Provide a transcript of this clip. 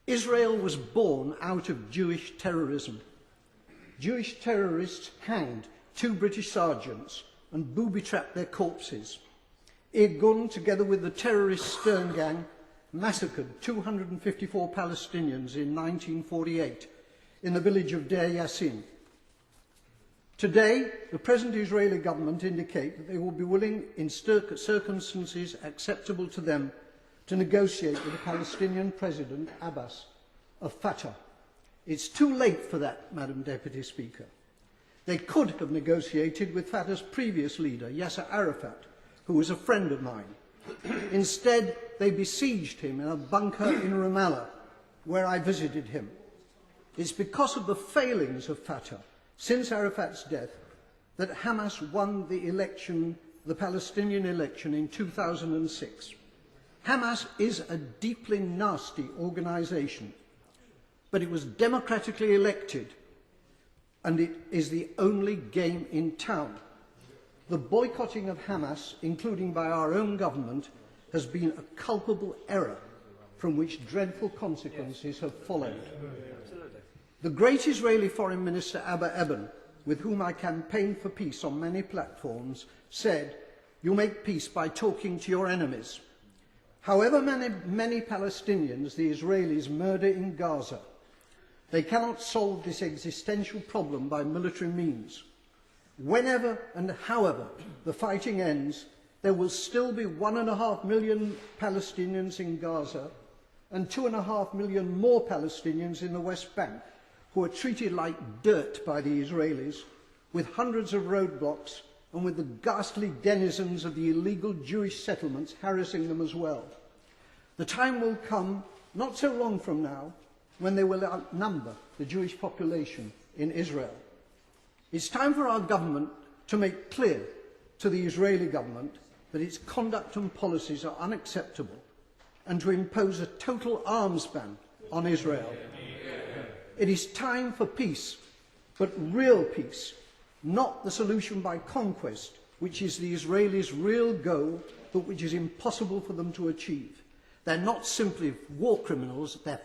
Israel was born out of Jewish terrorism. Jewish terrorists hanged 2 British sergeants and booby-trapped their corpses. Irgun, together with the terrorist Stern Gang, massacred 254 Palestinians in 1948 in the village of Deir Yassin. Today, the present Israeli government indicate that they will be willing, in circumstances acceptable to them, to negotiate with the Palestinian President Abbas of Fatah. It's too late for that, Madam Deputy Speaker. They could have negotiated with Fatah's previous leader, Yasser Arafat, who was a friend of mine. Instead, they besieged him in a bunker in Ramallah, where I visited him. It's because of the failings of Fatah since Arafat's death that Hamas won the election, the Palestinian election in 2006. Hamas is a deeply nasty organisation, but it was democratically elected, and it is the only game in town. The boycotting of Hamas, including by our own government, has been a culpable error from which dreadful consequences have followed. The great Israeli Foreign Minister Abba Eban, with whom I campaigned for peace on many platforms, said, "You make peace by talking to your enemies." However many Palestinians the Israelis murder in Gaza, they cannot solve this existential problem by military means. Whenever and however the fighting ends, there will still be 1.5 million Palestinians in Gaza and 2.5 million more Palestinians in the West Bank, who are treated like dirt by the Israelis, with hundreds of roadblocks and with the ghastly denizens of the illegal Jewish settlements harassing them as well. The time will come, not so long from now, when they will outnumber the Jewish population in Israel. It's time for our government to make clear to the Israeli government that its conduct and policies are unacceptable, and to impose a total arms ban on Israel. It is time for peace, but real peace, not the solution by conquest, which is the Israelis' real goal, but which is impossible for them to achieve. They're not simply war criminals, they're